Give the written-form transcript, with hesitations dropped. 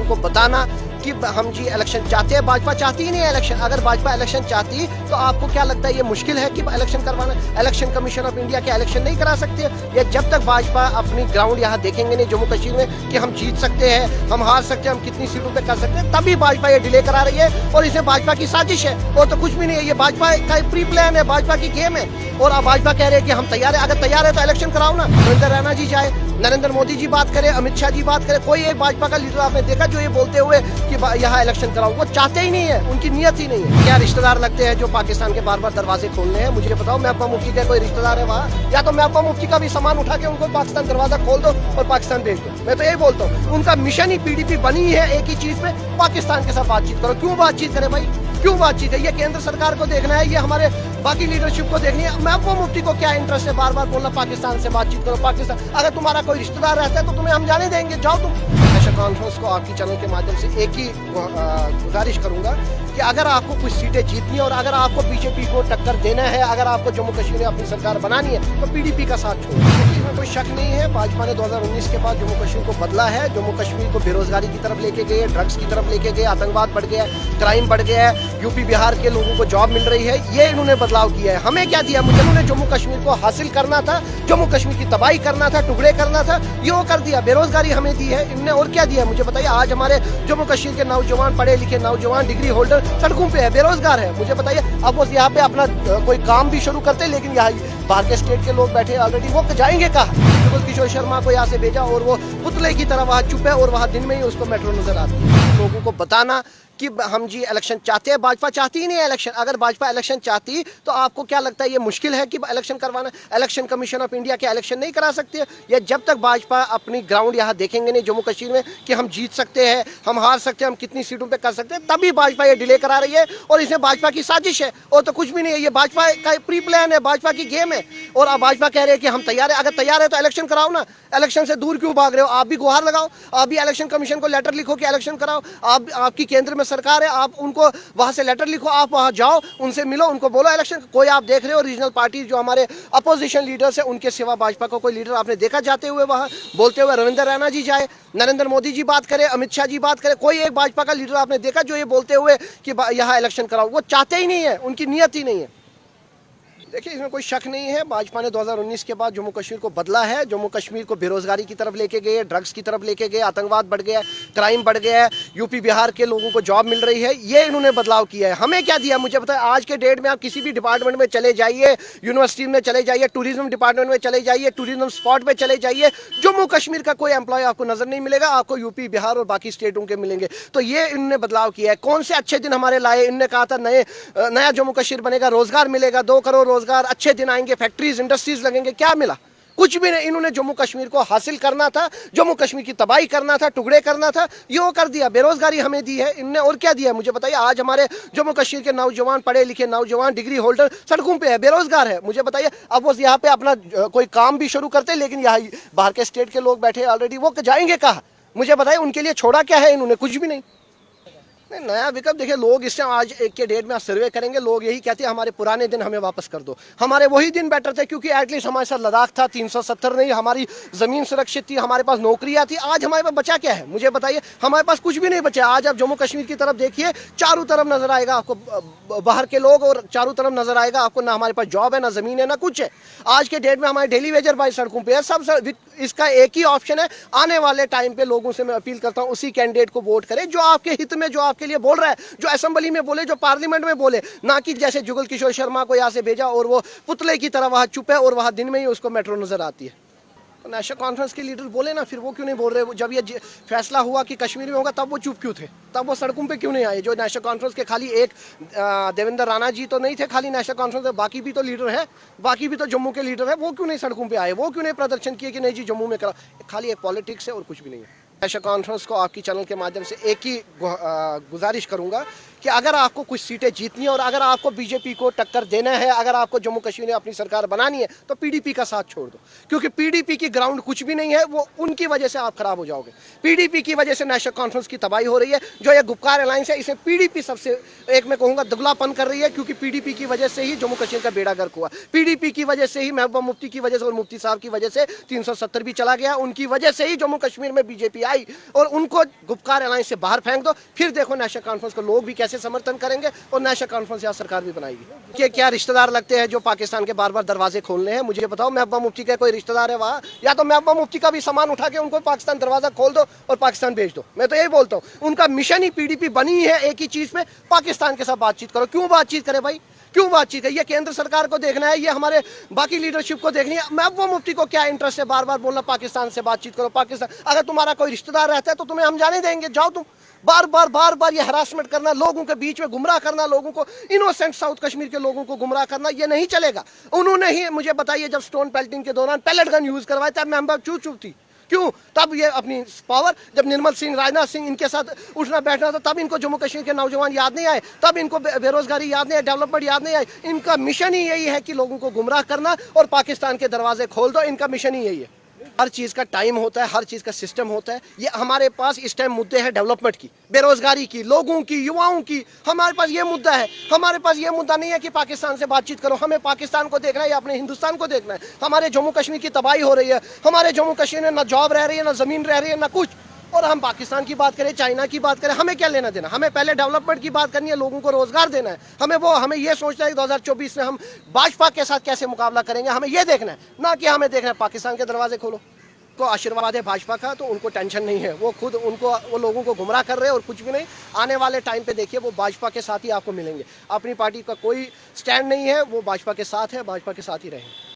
लोगों को बताना कि हम जी इलेक्शन चाहते हैं। भाजपा चाहती ही नहीं है इलेक्शन। अगर भाजपा इलेक्शन चाहती तो आपको क्या लगता है ये मुश्किल है कि इलेक्शन करवाना? इलेक्शन कमीशन ऑफ इंडिया क्या इलेक्शन नहीं करा सकते? या जब तक भाजपा अपनी ग्राउंड यहाँ देखेंगे नहीं जम्मू कश्मीर में कि हम जीत सकते हैं, हम हार सकते हैं, हम कितनी सीटों पे कर सकते हैं, तभी भाजपा ये डिले करा रही है। और इसे भाजपा की साजिश है और तो कुछ भी नहीं है। ये भाजपा का प्री प्लान है, भाजपा की गेम है। और अब भाजपा कह रहे हैं कि हम तैयार है। अगर तैयार है तो इलेक्शन कराओ ना। सुरेंद्र रैना जी जाए, नरेंद्र मोदी जी बात करें, अमित शाह जी बात करें, कोई एक भाजपा का लीडर आपने देखा जो ये बोलते हुए कि यहाँ इलेक्शन कराओ? वो चाहते ही नहीं है, उनकी नियत ही नहीं है। क्या रिश्तेदार लगते हैं जो पाकिस्तान के बार बार दरवाजे खोलने हैं? मुझे बताओ, महबूबा मुफ्ती का कोई रिश्तेदार है वहाँ? या तो महबूबा मुफ्ती का भी सामान उठा के उनको पाकिस्तान दरवाजा खोल दो और पाकिस्तान भेज दो। मैं तो यही बोलता हूँ, उनका मिशन ही पीडीपी बनी है एक ही चीज पे, पाकिस्तान के साथ बातचीत करो। क्यों बातचीत करे भाई? क्यों बातचीत है? ये केंद्र सरकार को देखना है, ये हमारे बाकी लीडरशिप को देखनी है। महबूबा मुफ्ती को क्या इंटरेस्ट है बार बार बोलना पाकिस्तान से बातचीत करो, पाकिस्तान? अगर तुम्हारा कोई रिश्तेदार रहता है तो तुम्हें हम जाने देंगे, जाओ तुम। नेशनल कॉन्फ्रेंस को आपकी चैनल के माध्यम से एक ही गुजारिश करूंगा कि अगर आपको कुछ सीटें जीतनी है और अगर आपको बीजेपी को टक्कर देना है, अगर आपको जम्मू कश्मीर में अपनी सरकार बनानी है तो पीडीपी का साथ छोड़ो। इसमें कोई शक नहीं है, भाजपा ने 2019 के बाद जम्मू कश्मीर को बदला है। जम्मू कश्मीर को बेरोजगारी की तरफ लेके गए, ड्रग्स की तरफ लेके गए, आतंकवाद बढ़ गया है, क्राइम बढ़ गया है, यूपी बिहार के लोगों को जॉब मिल रही है। ये इन्होंने बदलाव किया है। हमें क्या दिया? उन्होंने जम्मू कश्मीर को हासिल करना था, जम्मू कश्मीर की तबाही करना था, टुकड़े करना था, ये वो कर दिया। बेरोजगारी हमें दी है इनने, और क्या दिया मुझे बताइए? आज हमारे जम्मू कश्मीर के नौजवान, पढ़े लिखे नौजवान, डिग्री होल्डर सड़कों पे है, बेरोजगार है। मुझे बताइए, अब वो यहाँ पे अपना कोई काम भी शुरू करते, लेकिन यहाँ बाहर के स्टेट के लोग बैठे ऑलरेडी, वो जाएंगे कहाँ? जुगल किशोर शर्मा को यहाँ से भेजा और वो पुतले की तरह वहाँ चुप है और वहाँ दिन में ही उसको मेट्रो नजर आती है। लोगों को बताना कि हम जी इलेक्शन चाहते हैं। भाजपा चाहती ही नहीं है इलेक्शन। अगर भाजपा इलेक्शन चाहती तो आपको क्या लगता है ये मुश्किल है कि इलेक्शन करवाना? इलेक्शन कमीशन ऑफ इंडिया क्या इलेक्शन नहीं करा सकते? या जब तक भाजपा अपनी ग्राउंड यहाँ देखेंगे नहीं जम्मू कश्मीर में कि हम जीत सकते हैं, हम हार सकते हैं, हम कितनी सीटों पे कर सकते हैं, तभी भाजपा ये डिले करा रही है। और इसे भाजपा की साजिश है और तो कुछ भी नहीं है। ये भाजपा का प्री प्लान है, भाजपा की गेम है। और अब भाजपा कह रहे हैं कि हम तैयार है। अगर तैयार है तो इलेक्शन कराओ ना। इलेक्शन से दूर क्यों भाग रहे हो? आप भी गुहार लगाओ, आप भी इलेक्शन कमीशन को लेटर लिखो कि इलेक्शन कराओ। आपकी केंद्र में सरकार है, आप उनको वहां से लेटर लिखो, आप वहां जाओ, उनसे मिलो, उनको बोलो इलेक्शन। कोई आप देख रहे हो रीजनल पार्टी जो हमारे अपोजिशन लीडर्स है उनके सिवा भाजपा को कोई लीडर आपने देखा जाते हुए वहां बोलते हुए? रविंद्र रैना जी जाए, नरेंद्र मोदी जी बात करें, अमित शाह जी बात करें, कोई एक भाजपा का लीडर आपने देखा जो ये बोलते हुए कि यहाँ इलेक्शन कराओ? वो चाहते ही नहीं है, उनकी नियत ही नहीं है। देखिए, इसमें कोई शक नहीं है, भाजपा ने 2019 के बाद जम्मू कश्मीर को बदला है। जम्मू कश्मीर को बेरोजगारी की तरफ लेके गए, ड्रग्स की तरफ लेके गए, आतंकवाद बढ़ गया है, क्राइम बढ़ गया है, यूपी बिहार के लोगों को जॉब मिल रही है। ये इन्होंने बदलाव किया है। हमें क्या दिया मुझे बताया? आज के डेट में आप किसी भी डिपार्टमेंट में चले जाइए, यूनिवर्सिटी में चले जाइए, टूरिज्म डिपार्टमेंट में चले जाइए, टूरिज्म स्पॉट पे चले जाइए, जम्मू कश्मीर का कोई एम्प्लॉय आपको नजर नहीं मिलेगा। आपको यूपी बिहार और बाकी स्टेटों के मिलेंगे। तो ये इन्होंने बदलाव किया है। कौन से अच्छे दिन हमारे लाए? इनने कहा था नया जम्मू कश्मीर बनेगा, रोजगार मिलेगा, 2 करोड़ रोजगार, अच्छे दिन आएंगे, फैक्ट्रीज इंडस्ट्रीज लगेंगे। क्या मिला? कुछ भी नहीं। इन्होंने जम्मू कश्मीर को हासिल करना था, जम्मू कश्मीर की तबाही करना था, टुकड़े करना था, ये वो कर दिया। बेरोजगारी हमें दी है इनने, और क्या दिया मुझे बताइए? आज हमारे जम्मू कश्मीर के नौजवान, पढ़े लिखे नौजवान, डिग्री होल्डर सड़कों पे है, बेरोजगार है। मुझे बताइए, अब वो यहाँ पे अपना कोई काम भी शुरू करते, लेकिन यहाँ बाहर के स्टेट के लोग बैठे ऑलरेडी, वो जाएंगे कहाँ? मुझे बताइए, उनके लिए छोड़ा क्या है इन्होंने? कुछ भी नहीं। नया विकल्प देखिए, लोग इस टाइम आज एक के डेट में आप सर्वे करेंगे, लोग यही कहते हैं हमारे पुराने दिन हमें वापस कर दो। हमारे वही दिन बेटर थे, क्योंकि एटलीस्ट हमारे साथ लद्दाख था, 370 नहीं, हमारी जमीन सुरक्षित थी, हमारे पास नौकरियां थी। आज हमारे पास बचा क्या है मुझे बताइए? हमारे पास कुछ भी नहीं बचा। आज आप जम्मू कश्मीर की तरफ देखिए, चारों तरफ नजर आएगा आपको बाहर के लोग, और चारों तरफ नजर आएगा आपको ना हमारे पास जॉब है, ना जमीन है, ना कुछ है। आज के डेट में हमारे डेली वेजर भाई सड़कों पे है सब। इसका एक ही ऑप्शन है, आने वाले टाइम पे लोगों से मैं अपील करता हूँ उसी कैंडिडेट को वोट करें जो आपके हित में, जो आपके लिए बोल रहा है, जो असेंबली में बोले, जो पार्लियामेंट में बोले, ना कि जैसे जुगल किशोर शर्मा को यहाँ से भेजा और वो पुतले की तरह वहां चुप है और वहां दिन में ही उसको मेट्रो नजर आती है। तो नेशनल कॉन्फ्रेंस के लीडर बोले ना, फिर वो क्यों नहीं बोल रहे? जब ये फैसला हुआ कि कश्मीर में होगा तब वो चुप क्यों थे? तब वो सड़कों पे क्यों नहीं आए? जो नेशनल कॉन्फ्रेंस के खाली एक देवेंद्र राणा जी तो नहीं थे खाली नेशनल कॉन्फ्रेंस में, बाकी भी तो लीडर है, बाकी भी तो जम्मू के लीडर है। वो क्यों नहीं सड़कों पे आए? वो क्यों नहीं प्रदर्शन किए कि नहीं जी जम्मू में करा? खाली एक पॉलिटिक्स है और कुछ भी नहीं है। नेशनल कॉन्फ्रेंस को आपकी चैनल के माध्यम से एक ही गुजारिश करूंगा कि अगर आपको कुछ सीटें जीतनी है और अगर आपको बीजेपी को टक्कर देना है, अगर आपको जम्मू कश्मीर में अपनी सरकार बनानी है तो पीडीपी का साथ छोड़ दो। क्योंकि पीडीपी की ग्राउंड कुछ भी नहीं है, वो उनकी वजह से आप खराब हो जाओगे। पीडीपी की वजह से नेशनल कॉन्फ्रेंस की तबाही हो रही है। जो ये गुपकार अलायंस है, इसे पीडीपी सबसे एक मैं कहूँगा दुगलापन कर रही है, क्योंकि पीडीपी की वजह से ही जम्मू कश्मीर का बेड़ा गर्क हुआ। पीडीपी की वजह से ही, महबूबा मुफ्ती की वजह से और मुफ्ती साहब की वजह से 370 भी चला गया। उनकी वजह से ही जम्मू कश्मीर में बीजेपी आई और उनको गुपकार अलायंस से बाहर फेंक दो, फिर देखो नेशनल कॉन्फ्रेंस को लोग भी कैसे समर्थन करेंगे और नेशनल कॉन्फ्रेंस या सरकार भी बनाएगी। कि क्या रिश्तेदार लगते हैं जो पाकिस्तान के बार बार दरवाजे खोलने हैं? मुझे बताओ, महबूबा मुफ्ती का कोई रिश्तेदार है वहाँ? या तो महबूबा मुफ्ती का भी सामान उठा के उनको पाकिस्तान दरवाजा खोल दो और पाकिस्तान भेज दो। मैं तो यही बोलता हूँ, उनका मिशन ही पीडीपी बनी है एक ही चीज में, पाकिस्तान के साथ बातचीत करो। क्यों बातचीत करे भाई, क्यों बातचीत है? ये केंद्र सरकार को देखना है, ये हमारे बाकी लीडरशिप को देखनी है। महबूबा मुफ्ती को क्या इंटरेस्ट है बार बार बोलना पाकिस्तान से बातचीत करो, पाकिस्तान? अगर तुम्हारा कोई रिश्तेदार रहता है तो तुम्हें हम जाने देंगे, जाओ तुम। बार बार ये हरासमेंट करना, लोगों के बीच में गुमराह करना, लोगों को, इनोसेंट साउथ कश्मीर के लोगों को गुमराह करना, ये नहीं चलेगा। उन्होंने ही मुझे बताइए, जब स्टोन पेल्टिंग के दौरान पैलेट गन यूज करवाया था, महबूबा चुप थी। क्यों? तब ये अपनी पावर, जब निर्मल सिंह, राजनाथ सिंह इनके साथ उठना बैठना था, तब इनको जम्मू कश्मीर के नौजवान याद नहीं आए, तब इनको बेरोजगारी याद नहीं आई, डेवलपमेंट याद नहीं आई। इनका मिशन ही यही है कि लोगों को गुमराह करना और पाकिस्तान के दरवाजे खोल दो। इनका मिशन ही यही है। हर चीज का टाइम होता है, हर चीज का सिस्टम होता है। ये हमारे पास इस टाइम मुद्दे हैं डेवलपमेंट की, बेरोजगारी की, लोगों की, युवाओं की। हमारे पास ये मुद्दा है। हमारे पास ये मुद्दा नहीं है कि पाकिस्तान से बातचीत करो। हमें पाकिस्तान को देखना है या अपने हिंदुस्तान को देखना है। हमारे जम्मू कश्मीर की तबाही हो रही है, हमारे जम्मू कश्मीर में ना जॉब रह रही है, ना जमीन रह रही है, ना कुछ। और हम पाकिस्तान की बात करें, चाइना की बात करें, हमें क्या लेना देना? हमें पहले डेवलपमेंट की बात करनी है, लोगों को रोजगार देना है। हमें ये सोचना है कि 2024 में हम भाजपा के साथ कैसे मुकाबला करेंगे, हमें ये देखना है, ना कि हमें देखना है पाकिस्तान के दरवाजे खोलो। को आशीर्वाद है भाजपा का, तो उनको टेंशन नहीं है। वो खुद वो लोगों को गुमराह कर रहे हैं और कुछ भी नहीं। आने वाले टाइम पे देखिए, वो भाजपा के साथ ही आपको मिलेंगे। अपनी पार्टी का कोई स्टैंड नहीं है, वो भाजपा के साथ है, भाजपा के साथ ही रहेंगे।